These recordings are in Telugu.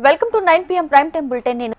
Welcome to 9 PM prime time bulletin. నేను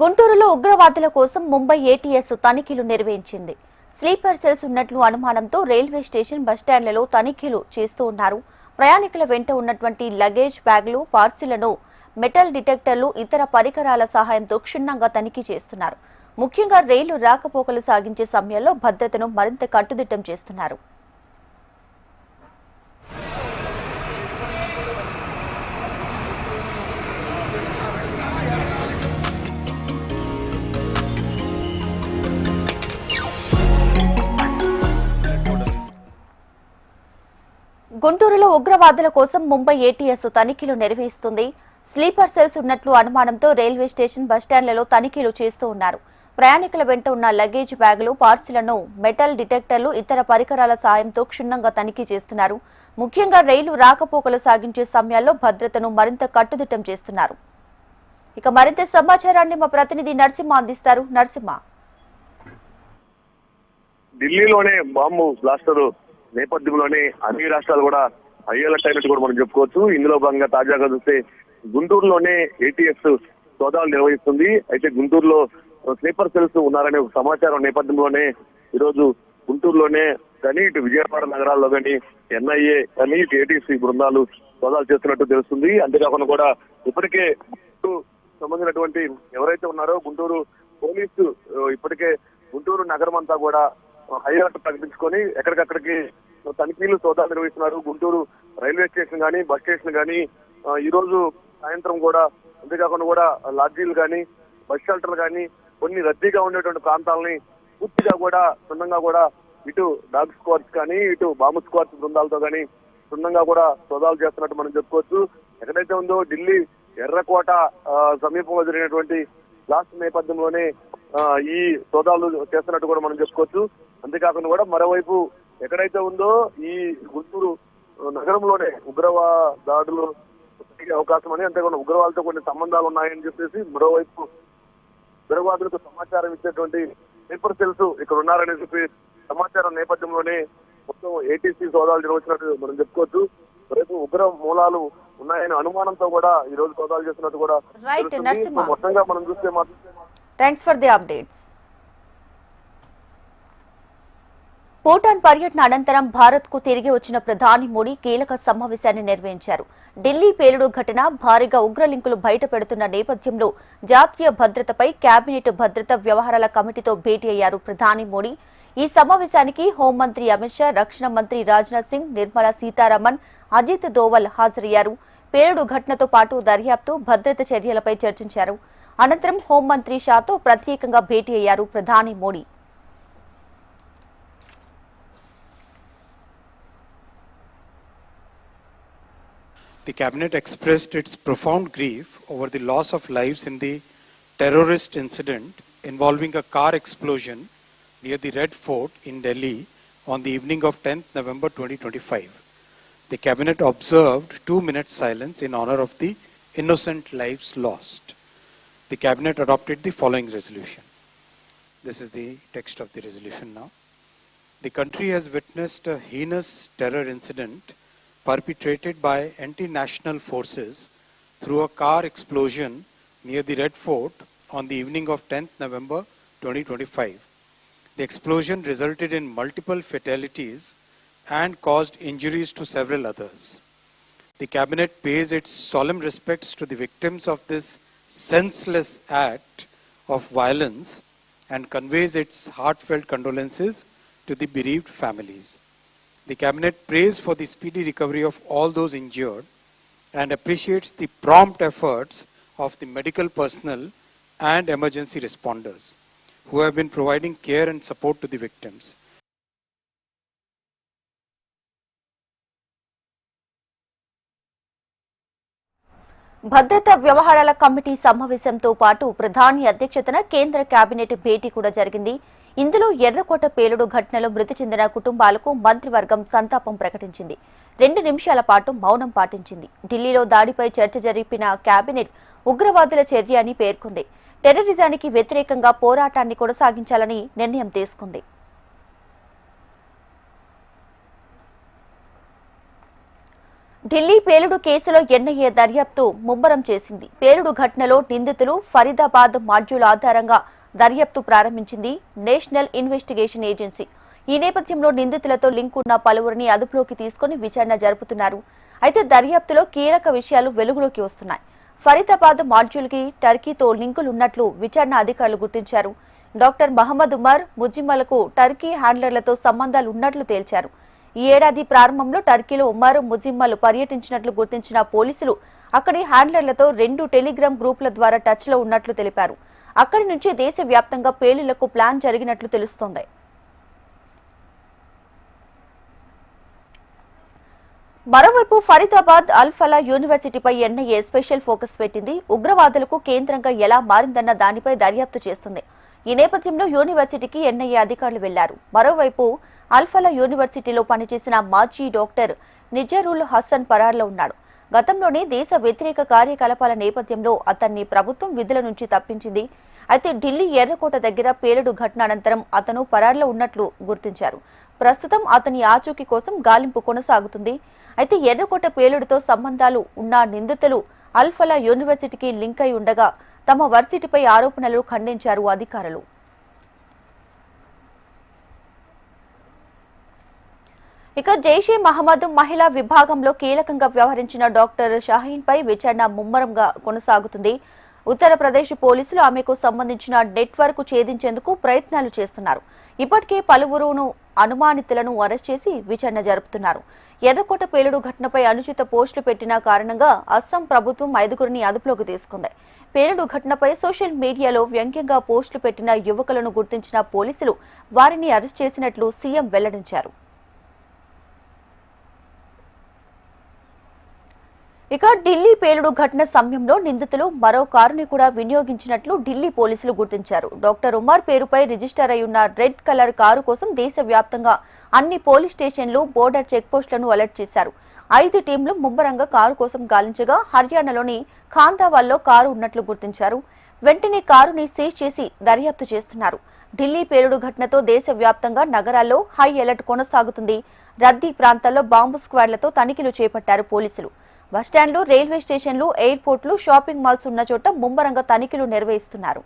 గుంటూరులో ఉగ్రవాదుల కోసం ముంబై ఏటీఎస్ తనిఖీలు నిర్వహించింది. స్లీపర్ సెల్స్ ఉన్నట్లు అనుమానంతో రైల్వే స్టేషన్ బస్టాండ్లలో తనిఖీలు చేస్తూ ఉన్నారు. ప్రయాణికుల వెంట ఉన్నటువంటి లగేజ్ బ్యాగులు, పార్సిళ్లను మెటల్ డిటెక్టర్లు, ఇతర పరికరాల సహాయంతో క్షుణ్ణంగా తనిఖీ చేస్తున్నారు. ముఖ్యంగా రైలు రాకపోకలు సాగించే సమయంలో భద్రతను మరింత కట్టుదిట్టం చేస్తున్నారు. గుంటూరులో ఉగ్రవాదుల కోసం ముంబై ఏటీఎస్ తనిఖీలు నిర్వహిస్తుంది. స్లీపర్ సెల్స్ ఉన్నట్లు అనుమానంతో రైల్వే స్టేషన్ బస్టాండ్లలో తనిఖీలు చేస్తూ ఉన్నారు. ప్రయాణికుల వెంట ఉన్న లగేజ్ బ్యాగులు, పార్సిళ్లను మెటల్ డిటెక్టర్లు, ఇతర పరికరాల సాయంతో క్షుణ్ణంగా తనిఖీ చేస్తున్నారు. ముఖ్యంగా రైలు రాకపోకలు సాగించే సమయాల్లో భద్రతను మరింత కట్టుదిట్టం చేస్తున్నారు. ఇక మరింత సమాచారాన్ని మా ప్రతినిధి నరసింహ అందిస్తారు. నరసింహ, ఢిల్లీలోనే బాంబు బ్లాస్టర్ నేపథ్యంలోనే అన్ని రాష్ట్రాలు కూడా హై అలర్ట్ అయినట్టు కూడా మనం చెప్పుకోవచ్చు. ఇందులో భాగంగా తాజాగా చూస్తే గుంటూరులోనే ఏటీఎస్ సోదాలు నిర్వహిస్తుంది. అయితే గుంటూరులో స్లీపర్ సెల్స్ ఉన్నారనే ఒక సమాచారం నేపథ్యంలోనే ఈరోజు గుంటూరులోనే కానీ ఇటు విజయవాడ నగరాల్లో కానీ ఎన్ఐఏ కానీ ఇటు ఏటీసీ బృందాలు సోదాలు చేస్తున్నట్టు తెలుస్తుంది. అంతేకాకుండా కూడా ఇప్పటికే సంబంధించినటువంటి ఎవరైతే ఉన్నారో గుంటూరు పోలీసు ఇప్పటికే గుంటూరు నగరం అంతా కూడా హై అలర్ట్ ప్రకటించుకొని ఎక్కడికక్కడికి తనిఖీలు సోదాలు నిర్వహిస్తున్నారు. గుంటూరు రైల్వే స్టేషన్ కానీ బస్ స్టేషన్ కానీ ఈ రోజు సాయంత్రం కూడా, అంతేకాకుండా కూడా లాడ్జీలు కానీ బస్ షెల్టర్లు కానీ కొన్ని రద్దీగా ఉండేటువంటి ప్రాంతాలని పూర్తిగా కూడా క్షుణ్ణంగా కూడా ఇటు డాగ్ స్క్వాడ్స్ కానీ ఇటు బాంబు స్క్వాడ్స్ బృందాలతో కానీ క్షుణ్ణంగా కూడా సోదాలు చేస్తున్నట్టు మనం చెప్పుకోవచ్చు. ఎక్కడైతే ఉందో ఢిల్లీ ఎర్రకోట సమీపంలో జరిగినటువంటి బ్లాస్ట్ నేపథ్యంలోనే ఈ సోదాలు చేస్తున్నట్టు కూడా మనం చెప్పుకోవచ్చు. అంతేకాకుండా కూడా మరోవైపు ఎక్కడైతే ఉందో ఈ గుంటూరు నగరంలోనే దాడులు జరిగే అవకాశం అని, అంతేకాకుండా ఉగ్రవాదులతో కొన్ని సంబంధాలు ఉన్నాయని చెప్పేసి మరోవైపు ఉగ్రవాదులకు సమాచారం ఇచ్చేటువంటి స్లీపర్ సెల్స్ ఇక్కడ ఉన్నారని చెప్పి సమాచారం నేపథ్యంలోనే మొత్తం ఏటీసీ సోదాలు నిర్వహించినట్టు మనం చెప్పుకోవచ్చు. రేపు ఉగ్ర మూలాలు ఉన్నాయని అనుమానంతో కూడా ఈ రోజు సోదాలు చేస్తున్నట్టు కూడా మొత్తంగా మనం చూస్తే thanks for the updates. Bhutan పర్యటన అనంతరం భారత్ కు తిరిగి వచ్చిన ప్రధాని మోడీ కీలక సమావేశాన్ని నిర్వహించారు. ఢిల్లీ పేలుడు ఘటన భారీగా ఉగ్ర లింకులు బయటపెడుతున్న నేపథ్యంలో జాతీయ భద్రతపై కేబినెట్ భద్రతా వ్యవహారాల కమిటీతో భేటీ అయ్యారు ప్రధాని మోడీ. ఈ సమావేశానికి హోంమంత్రి అమిత్ షా, రక్షణ మంత్రి రాజ్నాథ్ సింగ్, నిర్మలా సీతారామన్, అజిత్ దోవల్ హాజరయ్యారు. పేలుడు ఘటనతో పాటు దర్యాప్తు, భద్రత చర్యలపై చర్చించారు. అనంతరం హోంమంత్రి షాతో ప్రత్యేకంగా భేటీ అయ్యారు ప్రధాని Modi. The cabinet expressed its profound grief over the loss of lives in the terrorist incident involving a car explosion near the Red Fort in Delhi on the evening of 10th November 2025. The cabinet observed 2 minutes silence in honor of the innocent lives lost. The cabinet adopted the following resolution. This is the text of the resolution now. The country has witnessed a heinous terror incident perpetrated by anti-national forces through a car explosion near the Red Fort on the evening of 10th November 2025. The explosion resulted in multiple fatalities and caused injuries to several others. The cabinet pays its solemn respects to the victims of this senseless act of violence and conveys its heartfelt condolences to the bereaved families. The cabinet prays for the speedy recovery of all those injured and appreciates the prompt efforts of the medical personnel and emergency responders who have been providing care and support to the victims. భద్రతా వ్యవహారాల కమిటీ సమావేశంతో పాటు ప్రధాని అధ్యక్షతన కేంద్ర కేబినెట్ భేటీ కూడా జరిగింది. ఇందులో ఎర్రకోట పేలుడు ఘటనలో మృతి చెందిన కుటుంబాలకు మంత్రివర్గం సంతాపం ప్రకటించింది. 2 నిమిషాల పాటు మౌనం పాటించింది. ఢిల్లీలో దాడిపై చర్చ జరిపిన కేబినెట్ ఉగ్రవాదుల చర్య అని పేర్కొంది. టెర్రరిజానికి వ్యతిరేకంగా పోరాటాన్ని కొనసాగించాలని నిర్ణయం తీసుకుంది. ఢిల్లీ పేలుడు కేసులో ఎన్ఐఏ దర్యాప్తు ముమ్మరం చేసింది. పేలుడు ఘటనలో నిందితులు ఫరీదాబాద్ మాడ్యూల్ ఆధారంగా దర్యాప్తు ప్రారంభించింది నేషనల్ ఇన్వెస్టిగేషన్ ఏజెన్సీ. ఈ నేపథ్యంలో నిందితులతో లింక్ ఉన్న పలువురిని అదుపులోకి తీసుకుని విచారణ జరుపుతున్నారు. అయితే దర్యాప్తులో కీలక విషయాలు వెలుగులోకి వస్తున్నాయి. ఫరీదాబాద్ మాడ్యూల్కి టర్కీతో లింకులున్నట్లు విచారణ అధికారులు గుర్తించారు. డాక్టర్ మహమ్మద్ ఉమర్ ముజిమ్మలకు టర్కీ హ్యాండ్లర్లతో సంబంధాలు ఉన్నట్లు తేల్చారు. ఈ ఏడాది ప్రారంభంలో టర్కీలో ఉమర్ ముజిమ్మలు పర్యటించినట్లు గుర్తించిన పోలీసులు అక్కడి హ్యాండ్లర్లతో 2 టెలిగ్రామ్ గ్రూపుల ద్వారా టచ్లో ఉన్నట్లు తెలిపారు. అక్కడి నుంచి దేశవ్యాప్తంగా పేలుళ్లకు ప్లాన్ జరిగినట్లు తెలుస్తోంది. మరోవైపు ఫరీదాబాద్ అల్ఫలా యూనివర్సిటీపై ఎన్ఐఏ స్పెషల్ ఫోకస్ పెట్టింది. ఉగ్రవాదులకు కేంద్రంగా ఎలా మారిందన్న దానిపై దర్యాప్తు చేస్తుంది. ఈ నేపథ్యంలో యూనివర్సిటీకి ఎన్ఐఏ అధికారులు వెళ్లారు. మరోవైపు అల్ఫలా యూనివర్సిటీలో పనిచేసిన మాజీ డాక్టర్ నిజరుల్ హసన్ పరార్లో ఉన్నాడు. గతంలోనే దేశ వ్యతిరేక కార్యకలాపాల నేపథ్యంలో అతన్ని ప్రభుత్వం విధుల నుంచి తప్పించింది. అయితే ఢిల్లీ ఎర్రకోట దగ్గర పేలుడు ఘటన అనంతరం అతను పరార్లో ఉన్నట్లు గుర్తించారు. ప్రస్తుతం అతని ఆచూకీ కోసం గాలింపు కొనసాగుతుంది. అయితే ఎర్రకోట పేలుడుతో సంబంధాలు ఉన్న నిందితులు అల్ఫలా యూనివర్సిటీకి లింక్ అయి ఉండగా తమ వర్సిటీపై ఆరోపణలు ఖండించారు అధికారులు. ఇక జైషే మహమ్మద్ మహిళా విభాగంలో కీలకంగా వ్యవహరించిన డాక్టర్ షాహీన్ పై విచారణ ముమ్మరంగా కొనసాగుతుంది. ఉత్తరప్రదేశ్ పోలీసులు ఆమెకు సంబంధించిన నెట్వర్క్ ఛేదించేందుకు ప్రయత్నాలు చేస్తున్నారు. ఇప్పటికే పలువురును అనుమానితులను అరెస్ట్ చేసి విచారణ జరుపుతున్నారు. ఎర్రకోట పేలుడు ఘటనపై అనుచిత పోస్టులు పెట్టిన కారణంగా అస్సాం ప్రభుత్వం 5గురిని అదుపులోకి తీసుకుంది. పేలుడు ఘటనపై సోషల్ మీడియాలో వ్యంగ్యంగా పోస్టులు పెట్టిన యువకులను గుర్తించిన పోలీసులు వారిని అరెస్ట్ చేసినట్లు సీఎం వెల్లడించారు. ఇక ఢిల్లీ పేలుడు ఘటన సమయంలో నిందితులు మరో కారుని కూడా వినియోగించినట్లు ఢిల్లీ పోలీసులు గుర్తించారు. డాక్టర్ ఉమర్ పేరుపై రిజిస్టర్ అయి ఉన్న రెడ్ కలర్ కారు కోసం దేశవ్యాప్తంగా అన్ని పోలీస్ స్టేషన్లు, బోర్డర్ చెక్పోస్టులను అలర్ట్ చేశారు. 5 టీంలు ముమ్మరంగా కారు కోసం గాలించగా హర్యానాలోని ఖాందావాల్లో కారు ఉన్నట్లు గుర్తించారు. వెంటనే కారుని సీజ్ చేసి దర్యాప్తు చేస్తున్నారు. ఢిల్లీ పేలుడు ఘటనతో దేశవ్యాప్తంగా నగరాల్లో హై అలర్ట్ కొనసాగుతుంది. రద్దీ ప్రాంతాల్లో బాంబు స్క్వాడ్లతో తనిఖీలు చేపట్టారు పోలీసులు. బస్టాండ్లు, రైల్వే స్టేషన్లు, ఎయిర్పోర్ట్లు, షాపింగ్ మాల్స్ ఉన్న చోట ముమ్మరంగా తనిఖీలు నిర్వహిస్తున్నారు.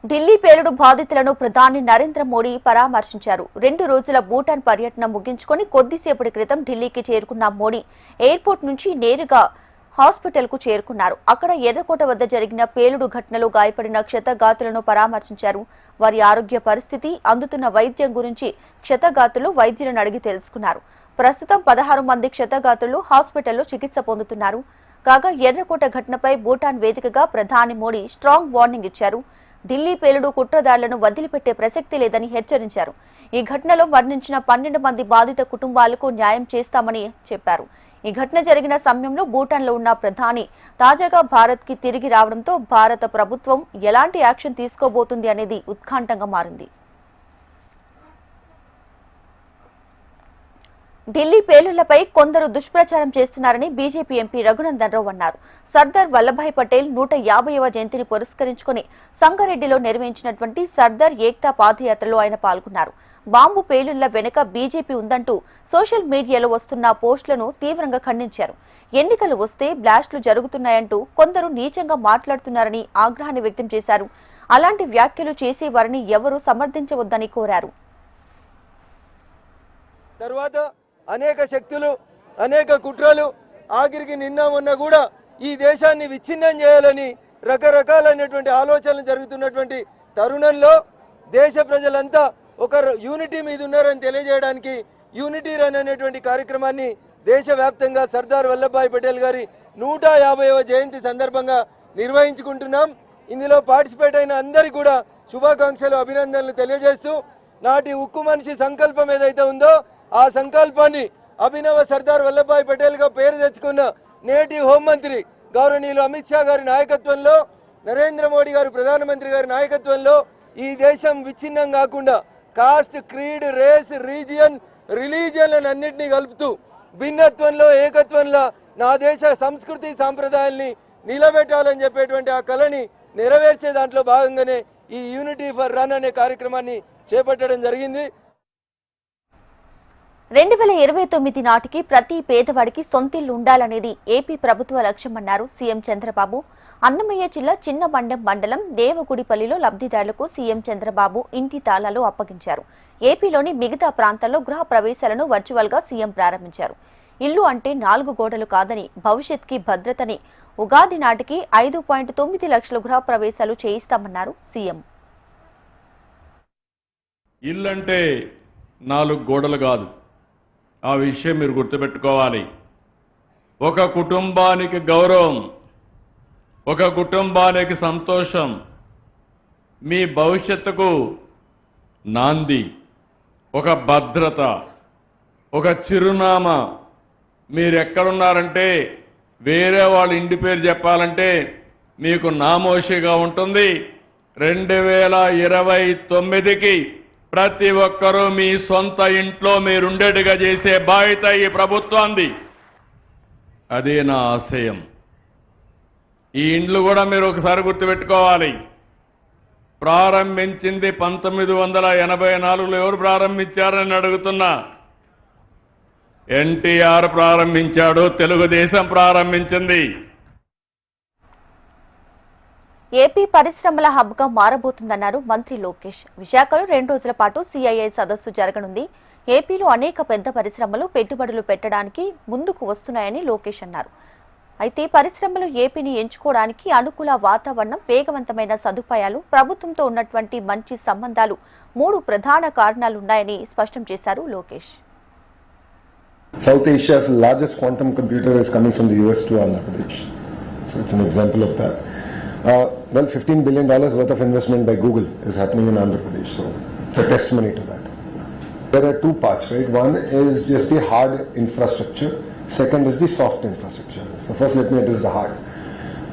ఢిల్లీ పేలుడు బాధితులను ప్రధాని నరేంద్ర మోడీ పరామర్శించారు. 2 రోజుల భూటాన్ పర్యటన ముగించుకొని కొద్దిసేపటి క్రితం ఢిల్లీకి చేరుకున్న మోడీ ఎయిర్పోర్ట్ నుంచి నేరుగా హాస్పిటల్ కు చేరుకున్నారు. అక్కడ ఎర్రకోట వద్ద జరిగిన పేలుడు ఘటనలో గాయపడిన క్షతగాతులను పరామర్శించారు. వారి ఆరోగ్య పరిస్థితి, అందుతున్న వైద్యం గురించి క్షతగాతులు వైద్యులను అడిగి తెలుసుకున్నారు. ప్రస్తుతం 16 మంది క్షతగాతులు హాస్పిటల్లో చికిత్స పొందుతున్నారు. కాగా ఎర్రకోట ఘటనపై భూటాన్ వేదికగా ప్రధాని మోడీ స్ట్రాంగ్ వార్నింగ్ ఇచ్చారు. ఢిల్లీ పేలుడు కుట్రదారులను వదిలిపెట్టే ప్రసక్తి లేదని హెచ్చరించారు. ఈ ఘటనలో మరణించిన 12 మంది బాధిత కుటుంబాలకు న్యాయం చేస్తామని చెప్పారు. ఈ ఘటన జరిగిన సమయంలో భూటాన్లో ఉన్న ప్రధాని తాజాగా భారత్కి తిరిగి రావడంతో భారత ప్రభుత్వం ఎలాంటి యాక్షన్ తీసుకోబోతుంది అనేది ఉత్కంఠంగా మారింది. ఢిల్లీ పేలుళ్లపై కొందరు దుష్ప్రచారం చేస్తున్నారని బీజేపీ ఎంపీ రఘునందన్ రావు అన్నారు. సర్దార్ వల్లభాయ్ పటేల్ 150వ జయంతిని పురస్కరించుకుని సంగారెడ్డిలో నిర్వహించినటువంటి సర్దార్ ఏక్తా పాదయాత్రలో ఆయన పాల్గొన్నారు. బాంబు పేలుళ్ల వెనుక బీజేపీ ఉందంటూ సోషల్ మీడియాలో వస్తున్న పోస్టులను తీవ్రంగా ఖండించారు. ఎన్నికలు వస్తే బ్లాస్టులు జరుగుతున్నాయంటూ కొందరు నీచంగా మాట్లాడుతున్నారని ఆగ్రహాన్ని వ్యక్తం చేశారు. అలాంటి వ్యాఖ్యలు చేసే వారిని ఎవరూ సమర్థించవద్దని కోరారు. తర్వాత అనేక శక్తులు, అనేక కుట్రలు, ఆఖరికి నిన్న మొన్న కూడా ఈ దేశాన్ని విచ్ఛిన్నం చేయాలని రకరకాలైనటువంటి ఆలోచనలు జరుగుతున్నటువంటి తరుణంలో దేశ ప్రజలంతా ఒక యూనిటీ మీద ఉన్నారని తెలియజేయడానికి యూనిటీ రన్ అనేటువంటి కార్యక్రమాన్ని దేశవ్యాప్తంగా సర్దార్ వల్లభాయ్ పటేల్ గారి 150వ జయంతి సందర్భంగా నిర్వహించుకుంటున్నాం. ఇందులో పార్టిసిపేట్ అయిన అందరికీ కూడా శుభాకాంక్షలు, అభినందనలు తెలియజేస్తూ నాటి ఉక్కు మనిషి సంకల్పం ఏదైతే ఉందో ఆ సంకల్పాన్ని అభినవ సర్దార్ వల్లభాయ్ పటేల్గా పేరు తెచ్చుకున్న నేటి హోంమంత్రి గౌరవనీయులు అమిత్ షా గారి నాయకత్వంలో, నరేంద్ర మోడీ గారు ప్రధానమంత్రి గారి నాయకత్వంలో ఈ దేశం విచ్ఛిన్నం కాకుండా కాస్ట్, క్రీడ్, రేస్, రిలీజియన్లను అన్నింటినీ కలుపుతూ భిన్నత్వంలో ఏకత్వంలో నా దేశ సంస్కృతి సాంప్రదాయాల్ని నిలబెట్టాలని చెప్పేటువంటి ఆ కళని నెరవేర్చే దాంట్లో భాగంగానే ఈ యూనిటీ ఫర్ రన్ అనే కార్యక్రమాన్ని చేపట్టడం జరిగింది. 2029 నాటికి ప్రతి పేదవాడికి సొంతిల్లు ఉండాలనేది ఏపీ ప్రభుత్వ లక్ష్యమన్నారు సీఎం చంద్రబాబు. అన్నమయ్య జిల్లా చిన్నబండెం మండలం దేవగుడిపల్లిలో లబ్ధిదారులకు సీఎం చంద్రబాబు ఇంటి తాళాలు అప్పగించారు. ఏపీలోని మిగతా ప్రాంతాల్లో గృహ ప్రవేశాలను వర్చువల్ గా సీఎం ప్రారంభించారు. ఇల్లు అంటే 4 గోడలు కాదని, భవిష్యత్కి భద్రతని, ఉగాది నాటికి 5.9 లక్షల గృహ ప్రవేశాలు చేయిస్తామన్నారు సీఎం. ఇల్లంటే 4 గోడలు కాదు, ఆ విషయం మీరు గుర్తుపెట్టుకోవాలి. ఒక కుటుంబానికి గౌరవం, ఒక కుటుంబానికి సంతోషం, మీ భవిష్యత్తుకు నాంది, ఒక భద్రత, ఒక చిరునామా. మీరు ఎక్కడున్నారంటే వేరే వాళ్ళ ఇంటి పేరు చెప్పాలంటే మీకు నామోషిగా ఉంటుంది. 2029కి ప్రతి ఒక్కరూ మీ సొంత ఇంట్లో మీరుండేట్టుగా చేసే బాధ్యత ఈ ప్రభుత్వాన్ని. అదే నా ఆశయం. ఈ ఇండ్లు కూడా మీరు ఒకసారి గుర్తుపెట్టుకోవాలి. ప్రారంభించింది 1984లో ఎవరు ప్రారంభించారని అడుగుతున్నా. ఎన్టీఆర్ ప్రారంభించాడు, తెలుగుదేశం ప్రారంభించింది. ఏపీ పరిశ్రమల హబ్ గా మారబోతుందన్నారు మంత్రి లోకేష్. విశాఖలో 2 రోజుల పాటు సిఐఐ సదస్సు జరగనుంది. ఏపీలో అనేక పెద్ద పరిశ్రమలు పెట్టుబడులు పెట్టడానికి ముందుకు వస్తున్నాయని లోకేష్ అన్నారు. అయితే పరిశ్రమలు ఏపీని ఎంచుకోవడానికి అనుకూల వాతావరణం, వేగవంతమైన సదుపాయాలు, ప్రభుత్వంతో ఉన్నటువంటి మంచి సంబంధాలు 3 ప్రధాన కారణాలున్నాయని స్పష్టం చేశారు Lokesh. South Asia's largest quantum computer is coming from the US to Andhra Pradesh. So it's an example of that. Well, $15 billion worth of investment by Google is happening in Andhra Pradesh. So it's a testimony to that. There are 2 parts, right? One is just the hard infrastructure. Second is the soft infrastructure. So first let me address the hard.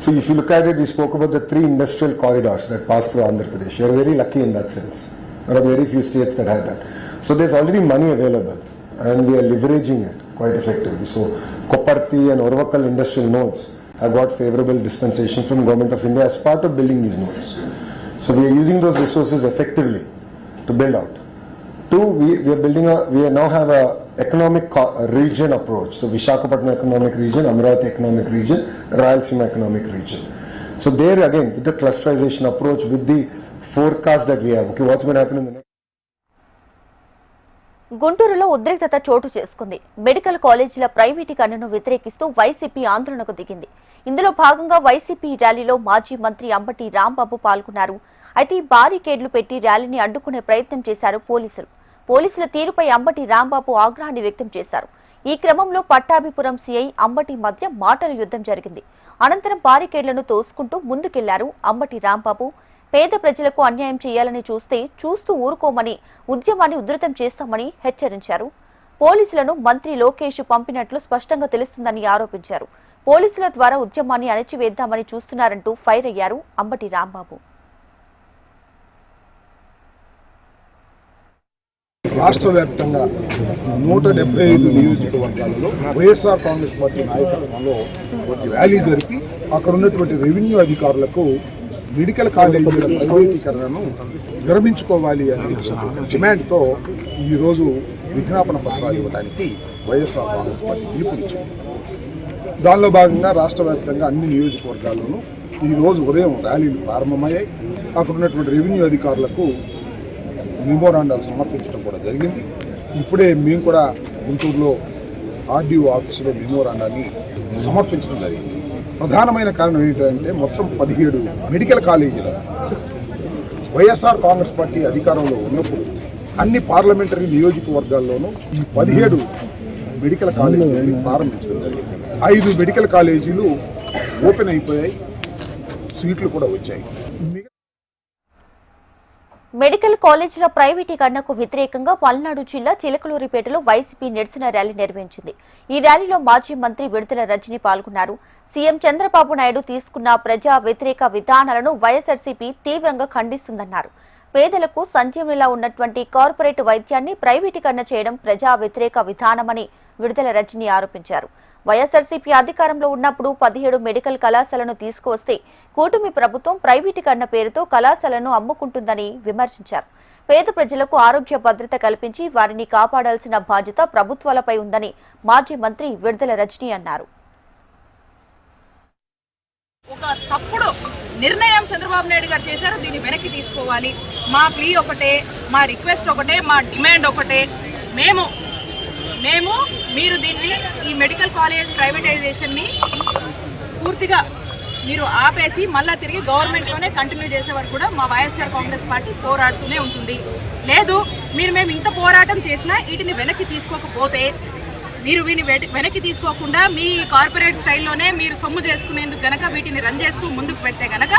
So if you look at it, we spoke about the 3 industrial corridors that pass through Andhra Pradesh. You're very lucky in that sense. There are very few states that have that. So there's already money available, and we are leveraging it quite effectively. So Koparthi and Orvakkal industrial nodes have got favorable dispensation from Government of India as part of building these nodes. So we are using those resources effectively to build out. 2, we now have a economic region approach. So Visakhapatnam economic region, Amravati economic region, Rayalaseema economic region. So there again, with the clusterization approach, with the forecast that we have, okay, what's going to happen in the next. గుంటూరులో ఉద్రిక్తత చోటు చేసుకుంది. మెడికల్ కాలేజీల ప్రైవేటీకరణను వ్యతిరేకిస్తూ వైసీపీ ఆందోళనకు దిగింది. ఇందులో భాగంగా వైసీపీ ర్యాలీలో మాజీ మంత్రి అంబటి రాంబాబు పాల్గొన్నారు. అయితే బారికేడ్లు పెట్టి ర్యాలీని అడ్డుకునే ప్రయత్నం చేశారు పోలీసులు. పోలీసుల తీరుపై అంబటి రాంబాబు ఆగ్రహాన్ని వ్యక్తం చేశారు. ఈ క్రమంలో పట్టాభిపురం సీఐ అంబటి మధ్య మాటల యుద్ధం జరిగింది. అనంతరం బారికేడ్లను తోసుకుంటూ ముందుకెళ్లారు అంబటి రాంబాబు. పేద ప్రజలకు అన్యాయం చేయాలని చూస్తూ ఊరుకోమని, ఉద్యమాన్ని ఉధృతం చేస్తామని హెచ్చరించారు. పోలీసులను మంత్రి లోకేష్ పంపినట్లు స్పష్టంగా తెలుస్తుందని ఆరోపించారు. పోలీసుల ద్వారా ఉద్యమాన్ని అణచివేద్దామని చూస్తున్నారంటూ ఫైర్ అయ్యారు అంబటి రాంబాబు. రాష్ట్ర వ్యాప్తంగా 175 నియోజకవర్గాలలో వైఎస్ఆర్ కాంగ్రెస్ పార్టీ నాయకత్వంలో ర్యాలీ జరిపి అక్కడ ఉన్నటువంటి రెవెన్యూ అధికారులకు మెడికల్ కాలేజీల ప్రైవేటీకరణను విరమించుకోవాలి అనే డిమాండ్తో ఈరోజు విజ్ఞాపన పత్రాలు ఇవ్వడానికి వైఎస్ఆర్ కాంగ్రెస్ పార్టీ పిలుపునిచ్చింది. దానిలో భాగంగా రాష్ట్ర వ్యాప్తంగా అన్ని నియోజకవర్గాల్లోనూ ఈరోజు ఉదయం ర్యాలీలు ప్రారంభమయ్యాయి. అక్కడ ఉన్నటువంటి రెవెన్యూ అధికారులకు మెమోరాండాలు సమర్పించడం కూడా జరిగింది. ఇప్పుడే మేము కూడా గుంటూరులో ఆర్డీఓ ఆఫీసులో మెమోరాండాన్ని సమర్పించడం జరిగింది. ప్రధానమైన కారణం ఏంటంటే మొత్తం 17 మెడికల్ కాలేజీలు వైఎస్ఆర్ కాంగ్రెస్ పార్టీ అధికారంలో ఉన్నప్పుడు అన్ని పార్లమెంటరీ నియోజకవర్గాల్లోనూ ఈ 17 మెడికల్ కాలేజీలు ప్రారంభించడం జరిగింది. 5 మెడికల్ కాలేజీలు ఓపెన్ అయిపోయాయి, సీట్లు కూడా వచ్చాయి. మెడికల్ కాలేజీల ప్రైవేటీకరణకు వ్యతిరేకంగా పల్నాడు జిల్లా చిలకలూరిపేటలో వైసీపీ నిరసన ర్యాలీ నిర్వహించింది. ఈ ర్యాలీలో మాజీ మంత్రి విడుదల రజని పాల్గొన్నారు. సీఎం చంద్రబాబు నాయుడు తీసుకున్న ప్రజా వ్యతిరేక విధానాలను వైఎస్ఆర్సీపీ తీవ్రంగా ఖండిస్తుందన్నారు. పేదలకు సంజీవనిలా ఉన్నటువంటి కార్పొరేట్ వైద్యాన్ని ప్రైవేటీకరణ చేయడం ప్రజా వ్యతిరేక విధానమని విడుదల రజని ఆరోపించారు. వైఎస్ఆర్సీపీ అధికారంలో ఉన్నప్పుడు 17 మెడికల్ కళాశాలను తీసుకువస్తే కూటమి ప్రభుత్వం ప్రైవేటీకరణ పేరుతో కళాశాలను అమ్ముకుంటుందని విమర్శించారు. పేద ప్రజలకు ఆరోగ్య భద్రత కల్పించి వారిని కాపాడాల్సిన బాధ్యత ప్రభుత్వాలపై ఉందని మాజీ మంత్రి విడుదల రజని అన్నారు. ఒక తప్పుడు నిర్ణయం చంద్రబాబు నాయుడు గారు చేశారు. దీన్ని వెనక్కి తీసుకోవాలి. మా ప్లీ ఒకటే, మా రిక్వెస్ట్ ఒకటే, మా డిమాండ్ ఒకటే. మేము మీరు దీన్ని ఈ మెడికల్ కాలేజ్ ప్రైవేటైజేషన్ని పూర్తిగా మీరు ఆపేసి మళ్ళీ తిరిగి గవర్నమెంట్లోనే కంటిన్యూ చేసే వరకు కూడా మా వైఎస్ఆర్ కాంగ్రెస్ పార్టీ పోరాడుతూనే ఉంటుంది. లేదు మేము ఇంత పోరాటం చేసినా వీటిని వెనక్కి తీసుకోకపోతే, మీరు వెనక్కి తీసుకోకుండా మీ కార్పొరేట్ స్టైల్లోనే మీరు సొమ్ము చేసుకునేందుకు గనక వీటిని రన్ చేస్తూ ముందుకు పెడితే గనక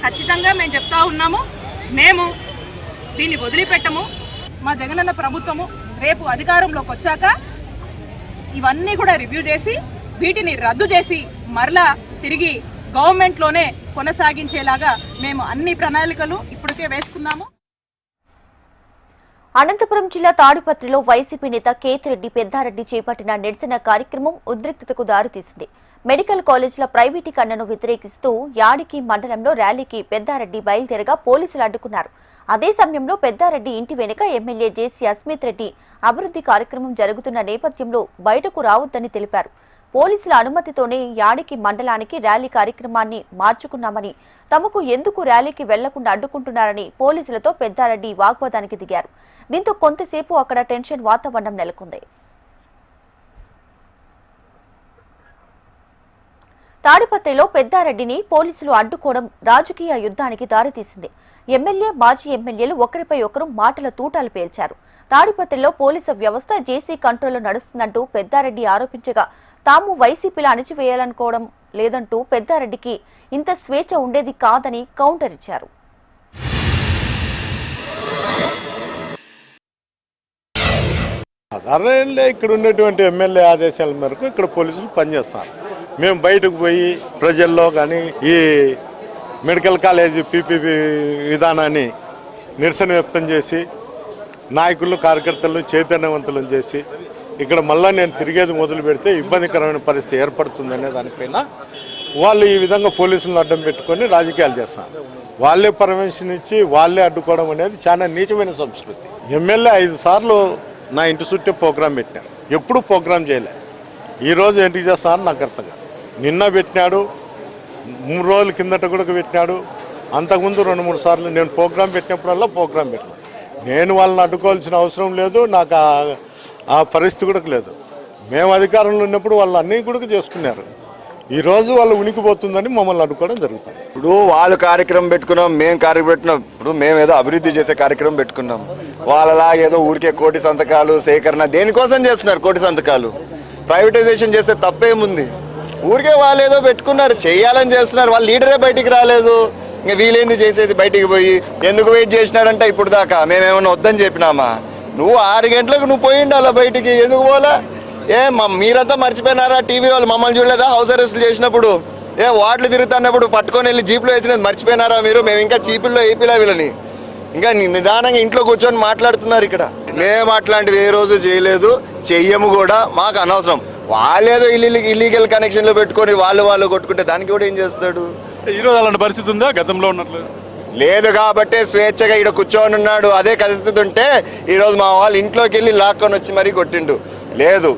ఖచ్చితంగా మేము చెప్తా ఉన్నాము, మేము దీన్ని వదిలిపెట్టము. మా జగనన్న ప్రభుత్వము రేపు అధికారంలోకి వచ్చాక ఇవన్నీ కూడా రివ్యూ చేసి వీటిని రద్దు చేసి మరలా తిరిగి గవర్నమెంట్లోనే కొనసాగించేలాగా మేము అన్ని ప్రణాళికలు ఇప్పటికే వేసుకున్నాము. అనంతపురం జిల్లా తాడిపత్రిలో వైసీపీ నేత కేతిరెడ్డి పెద్దారెడ్డి చేపట్టిన నిరసన కార్యక్రమం ఉద్రిక్తతకు దారితీసింది. మెడికల్ కాలేజీల ప్రైవేటీకరణను వ్యతిరేకిస్తూ యాడికి మండలంలో ర్యాలీకి పెద్దారెడ్డి బయలుదేరగా పోలీసులు అడ్డుకున్నారు. అదే సమయంలో పెద్దారెడ్డి ఇంటి వెనుక ఎమ్మెల్యే జేసీ అస్మిత్ రెడ్డి అభివృద్ధి కార్యక్రమం జరుగుతున్న నేపథ్యంలో బయటకు రావద్దని తెలిపారు. పోలీసుల అనుమతితోనే యాడికి మండలానికి ర్యాలీ కార్యక్రమాన్ని మార్చుకున్నామని, తమకు ఎందుకు ర్యాలీకి వెళ్లకుండా అడ్డుకుంటున్నారని పోలీసులతో పెద్దారెడ్డి వాగ్వాదానికి దిగారు. దీంతో కొంతసేపు అక్కడ టెన్షన్ వాతావరణం నెలకొంది. తాడిపత్రిలో పెద్దారెడ్డిని పోలీసులు అడ్డుకోవడం రాజకీయ యుద్ధానికి దారితీసింది. ఎమ్మెల్యే, మాజీ ఎమ్మెల్యేలు ఒకరిపై ఒకరు మాటల తూటాలు పేల్చారు. తాడిపత్రిలో పోలీసు వ్యవస్థ జేసీ కంట్రోల్లో నడుస్తుందంటూ పెద్దారెడ్డి ఆరోపించగా, తాము వైసీపీలో అణిచివేయాలనుకోవడం లేదంటూ పెద్దారెడ్డికి ఇంత స్వేచ్ఛ ఉండేది కాదని కౌంటర్ ఇచ్చారు. సాధారణంగా ఇక్కడ ఉన్నటువంటి ఎమ్మెల్యే ఆదేశాల మేరకు ఇక్కడ పోలీసులు పనిచేస్తారు. మేము బయటకు పోయి ప్రజల్లో కానీ ఈ మెడికల్ కాలేజీ పీపీపీ విధానాన్ని నిరసన వ్యక్తం చేసి నాయకులు, కార్యకర్తలను చైతన్యవంతులను చేసి ఇక్కడ మళ్ళీ నేను తిరిగేది మొదలు పెడితే ఇబ్బందికరమైన పరిస్థితి ఏర్పడుతుందనే దానిపైన వాళ్ళు ఈ విధంగా పోలీసులను అడ్డం పెట్టుకొని రాజకీయాలు చేస్తారు. వాళ్ళే పర్మిషన్ ఇచ్చి వాళ్ళే అడ్డుకోవడం అనేది చాలా నీచమైన సంస్కృతి. ఎమ్మెల్యే 5 సార్లు నా ఇంటి చుట్టే ప్రోగ్రాం పెట్టినారు, ఎప్పుడు ప్రోగ్రాం చేయలేదు. ఈరోజు ఎందుకు చేస్తానని నాకు అర్థం కాదు. నిన్న పెట్టినాడు, 3 రోజుల కిందట కూడా పెట్టినాడు, అంతకుముందు 2-3 సార్లు నేను ప్రోగ్రాం పెట్టినప్పుడల్లా ప్రోగ్రాం పెట్టినా. నేను వాళ్ళని అడ్డుకోవాల్సిన అవసరం లేదు, నాకు ఆ పరిస్థితి కూడా లేదు. మేము అధికారంలో ఉన్నప్పుడు వాళ్ళు అన్నీ కూడా చేసుకున్నారు. ఈరోజు వాళ్ళు ఉనికిపోతుందని మమ్మల్ని అడ్డుకోవడం జరుగుతుంది. ఇప్పుడు వాళ్ళు కార్యక్రమం పెట్టుకున్నాం, మేము కార్యక్రమం పెట్టినాం. ఇప్పుడు మేము ఏదో అభివృద్ధి చేసే కార్యక్రమం పెట్టుకున్నాం. వాళ్ళలా ఏదో ఊరికే కోటి సంతకాలు సేకరణ దేనికోసం చేస్తున్నారు? కోటి సంతకాలు ప్రైవేటైజేషన్ చేస్తే తప్పేముంది? ఊరికే వాళ్ళు ఏదో పెట్టుకున్నారు, చేయాలని చేస్తున్నారు. వాళ్ళ లీడరే బయటికి రాలేదు, ఇంకా వీలేంది చేసేది? బయటికి పోయి ఎందుకు వెయిట్ చేసినాడంటే ఇప్పుడు దాకా మేమేమన్నా వద్దని చెప్పినామా? నువ్వు 6 గంటలకు నువ్వు పోయిండు అలా బయటికి, ఎందుకు పోలా? మీరంతా మర్చిపోయినారా? టీవీ వాళ్ళు మమ్మల్ని చూడలేదా హౌస్ అరెస్ట్లు చేసినప్పుడు? వార్డులు తిరుగుతున్నప్పుడు పట్టుకొని వెళ్ళి జీప్లో వేసినది మర్చిపోయినారా మీరు? మేము ఇంకా చీపుల్లో ఏపీలో వీళ్ళని ఇంకా నిదానంగా ఇంట్లో కూర్చొని మాట్లాడుతున్నారు. ఇక్కడ మేము అట్లాంటివి ఏ రోజు చేయలేదు, చెయ్యము కూడా. మాకు అనవసరం. వాళ్ళేదో ఇల్లీగల్ కనెక్షన్లో పెట్టుకొని వాళ్ళు కొట్టుకుంటే దానికి కూడా ఏం చేస్తాడు? ఈరోజు అలాంటి పరిస్థితి ఉందా? గతంలో ఉన్నట్లు లేదు కాబట్టి స్వేచ్ఛగా ఇక్కడ కూర్చొని ఉన్నాడు. అదే పరిస్థితి ఉంటే ఈరోజు మా వాళ్ళు ఇంట్లోకి వెళ్ళి లాక్కొని వచ్చి మరీ కొట్టిండు. లేదు.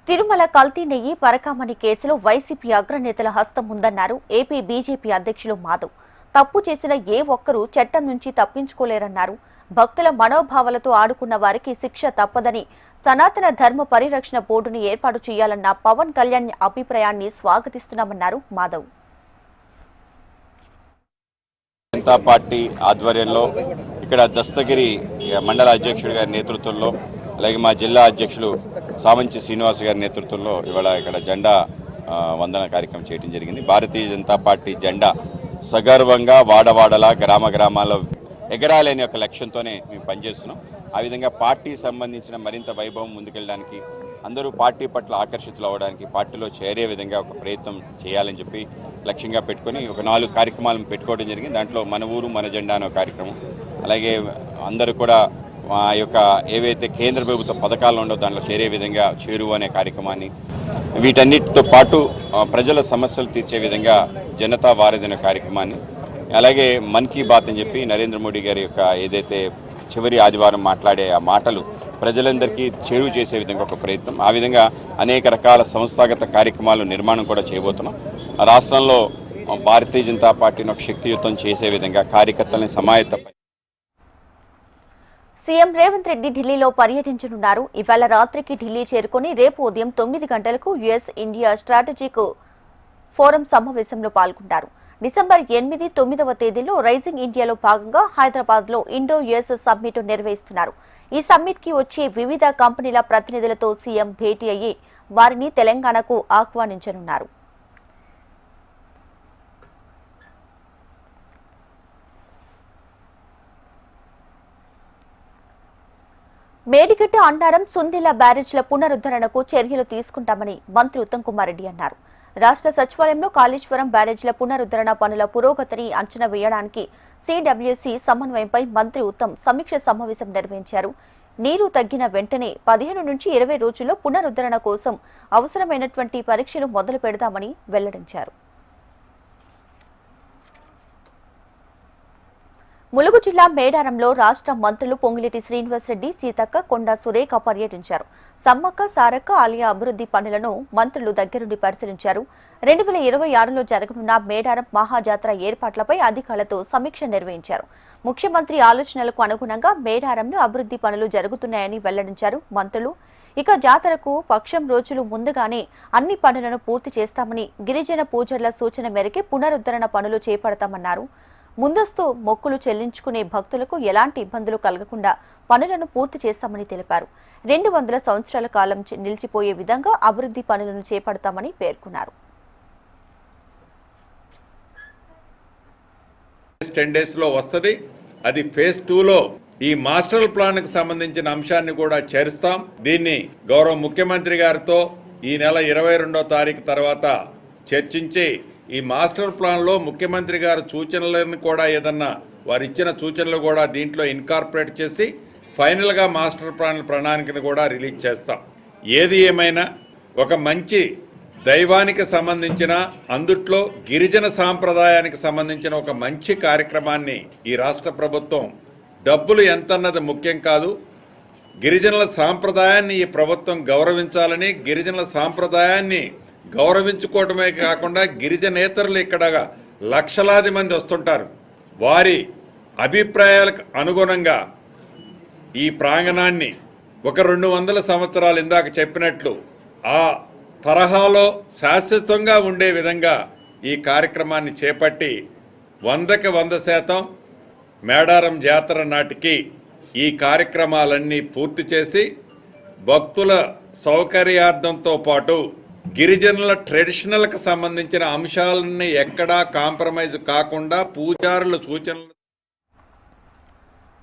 తిరుమల కల్తీ నెయ్యి పరకామణి కేసులో వైసీపీ అగ్రనేతల హస్తం ఉందన్నారు ఏపీ బీజేపీ అధ్యక్షులు మాధవ్. తప్పు చేసిన ఏ ఒక్కరూ చట్టం నుంచి తప్పించుకోలేరన్నారు. భక్తుల మనోభావాలతో ఆడుకున్న వారికి శిక్ష తప్పదని, సనాతన ధర్మ పరిరక్షణ బోర్డుని ఏర్పాటు చేయాలన్న పవన్ కళ్యాణ్ అభిప్రాయాన్ని స్వాగతిస్తున్నామన్నారు మాధవ్. జనతా పార్టీ ఆధ్వర్యంలో ఇక్కడ దస్తగిరి మండల అధ్యక్షుడి గారి నేతృత్వంలో, అలాగే మా జిల్లా అధ్యక్షులు సామంచి శ్రీనివాస్ గారి నేతృత్వంలో ఇవాళ ఇక్కడ జెండా వందన కార్యక్రమం చేయడం జరిగింది. భారతీయ జనతా పార్టీ జెండా సగర్వంగా వాడవాడలా గ్రామ గ్రామాల్లో ఎగరాలనే ఒక లక్ష్యంతోనే మేము పనిచేస్తున్నాం. ఆ విధంగా పార్టీ సంబంధించిన మరింత వైభవం ముందుకెళ్ళడానికి, అందరూ పార్టీ పట్ల ఆకర్షితులు అవ్వడానికి, పార్టీలో చేరే విధంగా ఒక ప్రయత్నం చేయాలని చెప్పి లక్ష్యంగా పెట్టుకొని ఒక 4 కార్యక్రమాలను పెట్టుకోవడం జరిగింది. దాంట్లో మన ఊరు మన జెండా అనే కార్యక్రమం, అలాగే అందరూ కూడా ఆ యొక్క ఏవైతే కేంద్ర ప్రభుత్వ పథకాలు ఉండో దాంట్లో చేరే విధంగా చేరువ అనే కార్యక్రమాన్ని, వీటన్నిటితో పాటు ప్రజల సమస్యలు తీర్చే విధంగా జనతా వారధి అనే కార్యక్రమాన్ని, అలాగే మన్ కీ బాత్ అని చెప్పి నరేంద్ర మోడీ గారి యొక్క ఏదైతే చివరి ఆదివారం మాట్లాడే ఆ మాటలు ప్రజలందరికీ చేరువ చేసే విధంగా ఒక ప్రయత్నం. ఆ విధంగా అనేక రకాల సంస్థాగత కార్యక్రమాలు నిర్మాణం కూడా చేయబోతున్నాం. రాష్ట్రంలో భారతీయ జనతా పార్టీని ఒక శక్తియుతం చేసే విధంగా కార్యకర్తలని సమాయత్త. సీఎం రేవంత్ రెడ్డి ఢిల్లీలో పర్యటించనున్నారు. ఇవాళ రాత్రికి ఢిల్లీ చేరుకుని రేపు ఉదయం 9 గంటలకు యుఎస్ ఇండియా స్ట్రాటజిక్ ఫోరం సమావేశంలో పాల్గొంటారు. డిసెంబర్ 8, 9వ తేదీలో రైజింగ్ ఇండియాలో భాగంగా హైదరాబాద్ లో ఇండో యుఎస్ సమ్మిట్ నిర్వహిస్తున్నారు. ఈ సమ్మిట్ కి వచ్చే వివిధ కంపెనీల ప్రతినిధులతో సీఎం భేటీ అయ్యి వారిని తెలంగాణకు ఆహ్వానించనున్నారు. మేడిగడ్డ అన్నారం సుందిల్ల బ్యారేజ్ల పునరుద్ధరణకు చర్యలు తీసుకుంటామని మంత్రి ఉత్తమ్ కుమార్ రెడ్డి అన్నారు. రాష్ట్ర సచివాలయంలో కాళేశ్వరం బ్యారేజ్ల పునరుద్ధరణ పనుల పురోగతిని అంచనా వేయడానికి సిడబ్ల్యూసీ సమన్వయంపై మంత్రి ఉత్తమ్ సమీక్ష సమావేశం నిర్వహించారు. నీరు తగ్గిన వెంటనే 15 నుంచి 20 రోజుల్లో పునరుద్ధరణ కోసం అవసరమైనటువంటి పరీక్షలు మొదలు పెడతామని వెల్లడించారు. ములుగు జిల్లా మేడారంలో రాష్ట్ర మంత్రులు పొంగులేటి శ్రీనివాసరెడ్డి, సీతక్క, కొండా సురేఖ పర్యటించారు. సమ్మక్క సారక్క ఆలయ అభివృద్ధి పనులను మంత్రులు దగ్గరుండి పరిశీలించారు. 2026లో జరగనున్న మేడారం మహాజాతర ఏర్పాట్లపై అధికారులతో సమీక్ష నిర్వహించారు. ముఖ్యమంత్రి ఆలోచనలకు అనుగుణంగా మేడారంలో అభివృద్ధి పనులు జరుగుతున్నాయని వెల్లడించారు మంత్రులు. ఇక జాతరకు పక్షం రోజులు ముందుగానే అన్ని పనులను పూర్తి చేస్తామని, గిరిజన పూజర్ల సూచన మేరకే పునరుద్ధరణ పనులు చేపడతామన్నారు. ముందస్తు మొక్కులు చెల్లించుకునే భక్తులకు ఎలాంటి ఇబ్బందులు కలగకుండా పనులను పూర్తి చేస్తామని తెలిపారు. 200 సంవత్సరాల కాలం నిలిచిపోయే విధంగా అభివృద్ధి పనులను చేపడతామని పేర్కొన్నారు. 10 days లో వస్తుంది. అది phase 2లో ఈ మాస్టర్ ప్లాన్ కు సంబంధించిన అంశాన్ని కూడా చేరుస్తాం. దీన్ని గౌరవ ముఖ్యమంత్రి గారితో ఈ నెల 22వ తారీఖు తర్వాత చర్చించి ఈ మాస్టర్ ప్లాన్లో ముఖ్యమంత్రి గారి సూచనలను కూడా ఏదన్నా వారు ఇచ్చిన సూచనలు కూడా దీంట్లో ఇన్కార్పొరేట్ చేసి ఫైనల్గా మాస్టర్ ప్లాన్ ప్రణాళికను కూడా రిలీజ్ చేస్తాం. ఏది ఏమైనా ఒక మంచి దైవానికి సంబంధించిన, అందుట్లో గిరిజన సాంప్రదాయానికి సంబంధించిన ఒక మంచి కార్యక్రమాన్ని ఈ రాష్ట్ర ప్రభుత్వం, డబ్బులు ఎంతన్నది ముఖ్యం కాదు, గిరిజనుల సాంప్రదాయాన్ని ఈ ప్రభుత్వం గౌరవించాలని, గిరిజనుల సాంప్రదాయాన్ని గౌరవించుకోవడమే కాకుండా గిరిజనేతరులు ఇక్కడ లక్షలాది మంది వస్తుంటారు. వారి అభిప్రాయాలకు అనుగుణంగా ఈ ప్రాంగణాన్ని ఒక 200 సంవత్సరాలు ఇందాక చెప్పినట్లు ఆ తరహాలో శాశ్వతంగా ఉండే విధంగా ఈ కార్యక్రమాన్ని చేపట్టి 100కి 100% మేడారం జాతర నాటికి ఈ కార్యక్రమాలన్నీ పూర్తి చేసి భక్తుల సౌకర్యార్థంతో పాటు గిరిజనుల ట్రెడిషనల్కి సంబంధించిన అంశాలన్నీ ఎక్కడా కాంప్రమైజ్ కాకుండా పూజారుల సూచనలు.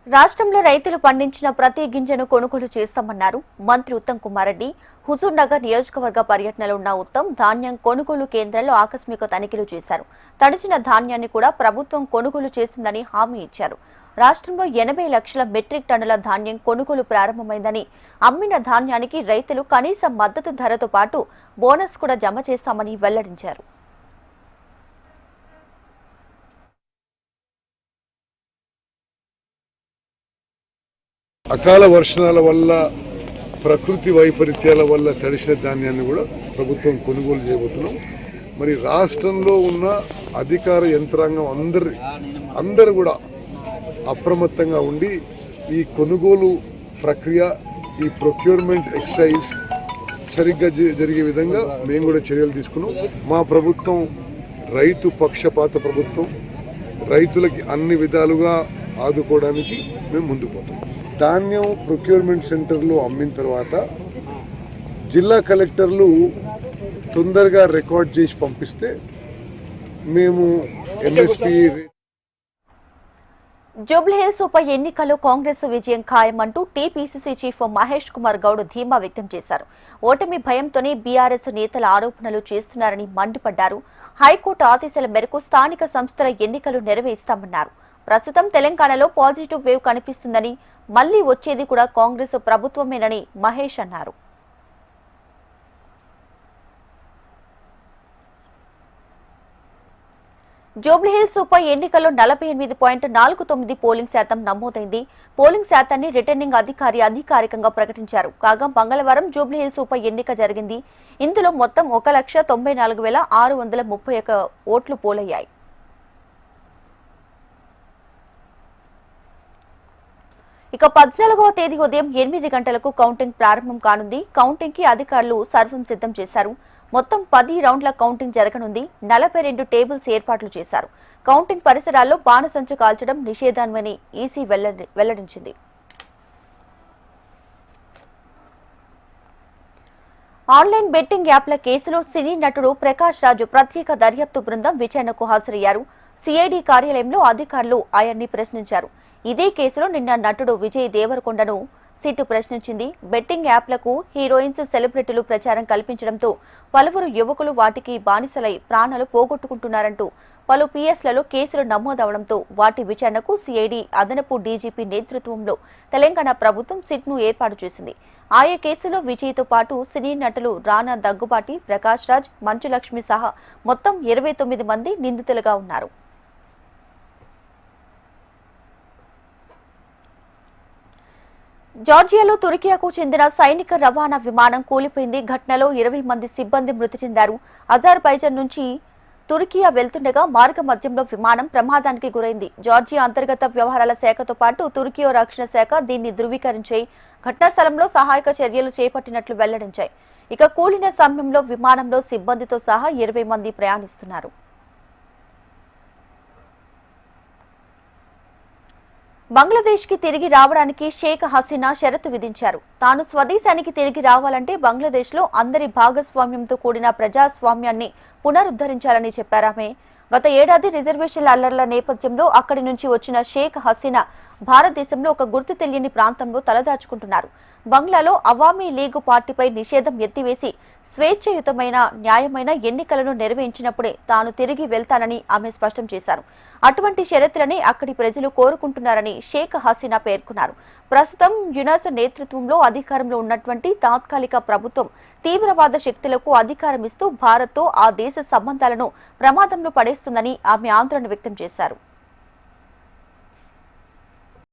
రాష్ట్రంలో రైతులు పండించిన ప్రతి గింజను కొనుగోలు చేస్తామన్నారు మంత్రి ఉత్తమ్ కుమార్ రెడ్డి. హుజూర్ నగర్ నియోజకవర్గ పర్యటనలో ఉన్న ఉత్తమ్ ధాన్యం కొనుగోలు కేంద్రాల్లో ఆకస్మిక తనిఖీలు చేశారు. తడిచిన ధాన్యాన్ని కూడా ప్రభుత్వం కొనుగోలు చేసిందని హామీ ఇచ్చారు. రాష్ట్రంలో 80 లక్షల మెట్రిక్ టన్నుల ధాన్యం కొనుగోలు ప్రారంభమైందని, అమ్మిన ధాన్యానికి రైతులు కనీస మద్దతు ధరతో పాటు బోనస్ కూడా జమ చేస్తామని వెల్లడించారు. అకాల వర్షాల వల్ల, ప్రకృతి వైపరీత్యాల వల్ల తడిసిన ధాన్యాన్ని కూడా ప్రభుత్వం కొనుగోలు చేయబోతున్నాం. మరి రాష్ట్రంలో ఉన్న అధికార యంత్రాంగం అందరూ కూడా అప్రమత్తంగా ఉండి ఈ కొనుగోలు ప్రక్రియ, ఈ ప్రొక్యూర్మెంట్ ఎక్సైజ్ సరిగ్గా జరిగే విధంగా మేము కూడా చర్యలు తీసుకున్నాం. మా ప్రభుత్వం రైతు పక్షపాత ప్రభుత్వం. రైతులకి అన్ని విధాలుగా ఆదుకోవడానికి మేము ముందుకు పోతాం. ధాన్యం ప్రొక్యూర్మెంట్ సెంటర్లో అమ్మిన తర్వాత జిల్లా కలెక్టర్లు తొందరగా రికార్డ్ చేసి పంపిస్తే మేము ఎంఎస్పీ జూబ్లీహిల్స్ ఉప ఎన్నికల్లో కాంగ్రెస్ విజయం ఖాయమంటూ టీపీసీసీ చీఫ్ మహేష్ కుమార్ గౌడ్ ధీమా వ్యక్తం చేశారు. ఓటమి భయంతోనే బీఆర్ఎస్ నేతల ఆరోపణలు చేస్తున్నారని మండిపడ్డారు. హైకోర్టు ఆదేశాల మేరకు స్థానిక సంస్థల ఎన్నికలు నిర్వహిస్తామన్నారు. ప్రస్తుతం తెలంగాణలో పాజిటివ్ వేవ్ కనిపిస్తుందని, మళ్లీ వచ్చేది కూడా కాంగ్రెస్ ప్రభుత్వమేనని మహేష్ అన్నారు. జూబ్లీహిల్స్ ఉప ఎన్నికల్లో 48.49 పోలింగ్ శాతం నమోదైంది. పోలింగ్ శాతాన్ని రిటర్నింగ్ అధికారి అధికారికంగా ప్రకటించారు. కాగా మంగళవారం జూబ్లీహిల్స్ ఉప ఎన్నిక జరిగింది. ఇందులో మొత్తం 1,94,631 ఓట్లు పోలయ్యాయి. ఇక 14వ తేదీ ఉదయం 8 గంటలకు కౌంటింగ్ ప్రారంభం కానుంది. కౌంటింగ్ కి అధికారులు సర్వం సిద్ధం చేశారు. మొత్తం 10 రౌండ్ల కౌంటింగ్ జరగనుంది. 42 టేబుల్స్ ఏర్పాట్లు చేశారు. కౌంటింగ్ పరిసరాల్లో బాణసంచు కాల్చడం నిషేధమని ఈసీ వెల్లడించింది. ఆన్లైన్ బెట్టింగ్ యాప్ల కేసులో సినీ నటుడు ప్రకాష్ రాజు ప్రత్యేక దర్యాప్తు బృందం విచారణకు హాజరయ్యారు. సిఐడి కార్యాలయంలో అధికారులు ఆయన్ని ప్రశ్నించారు. ఇదే కేసులో నిన్న నటుడు విజయ్ దేవరకొండను సిట్టు ప్రశ్నించింది. బెట్టింగ్ యాప్లకు హీరోయిన్స్, సెలబ్రిటీలు ప్రచారం కల్పించడంతో పలువురు యువకులు వాటికి బానిసలై ప్రాణాలు పోగొట్టుకుంటున్నారంటూ పలు పిఎస్లలో కేసులు నమోదవడంతో వాటి విచారణకు సిఐడి అదనపు డీజీపీ నేతృత్వంలో తెలంగాణ ప్రభుత్వం సిట్ను ఏర్పాటు చేసింది. ఆయా కేసులో విజయ్తో పాటు సినీ నటులు రానా దగ్గుబాటి, ప్రకాష్ రాజ్, మంచులక్ష్మి సహా మొత్తం 29 మంది నిందితులుగా ఉన్నారు. జార్జియాలో తుర్కియాకు చెందిన సైనిక రవాణా విమానం కూలిపోయింది. ఘటనలో 20 మంది సిబ్బంది మృతి చెందారు. అజర్బైజాన్ నుంచి తుర్కియా వెళ్తుండగా మార్గ మధ్యంలో విమానం ప్రమాదానికి గురైంది. జార్జియా అంతర్గత వ్యవహారాల శాఖతో పాటు తుర్కియా రక్షణ శాఖ దీన్ని ధృవీకరించాయి. ఘటనా స్థలంలో సహాయక చర్యలు చేపట్టినట్లు వెల్లడించాయి. ఇక కూలిన సమయంలో విమానంలో సిబ్బందితో సహా 20 మంది ప్రయాణిస్తున్నారు. బంగ్లాదేశ్ కి తిరిగి రావడానికి షేక్ హసీనా షరతు విధించారు. తాను స్వదేశానికి తిరిగి రావాలంటే బంగ్లాదేశ్ లో అందరి భాగస్వామ్యంతో కూడిన ప్రజాస్వామ్యాన్ని పునరుద్ధరించాలని చెప్పారామె. గత ఏడాది రిజర్వేషన్ల అల్లర్ల నేపథ్యంలో అక్కడి నుంచి వచ్చిన షేక్ హసీనా భారతదేశంలో ఒక గుర్తు తెలియని ప్రాంతంలో తలదాచుకుంటున్నారు. బంగ్లాలో అవామీ లీగ్ పార్టీపై నిషేధం ఎత్తివేసి స్వేచ్ఛయుతమైన న్యాయమైన ఎన్నికలను నిర్వహించినప్పుడే తాను తిరిగి వెళ్తానని ఆమె స్పష్టం చేశారు. అటువంటి షరతులని అక్కడి ప్రజలు కోరుకుంటున్నారని షేక్ హసీనా పేర్కొన్నారు. ప్రస్తుతం యునాస్ నేతృత్వంలో అధికారంలో ఉన్నటువంటి తాత్కాలిక ప్రభుత్వం తీవ్రవాద శక్తులకు అధికారం ఇస్తూ భారత్తో ఆ దేశ సంబంధాలను ప్రమాదంలో పడేస్తుందని ఆమె ఆందోళన వ్యక్తం చేశారు.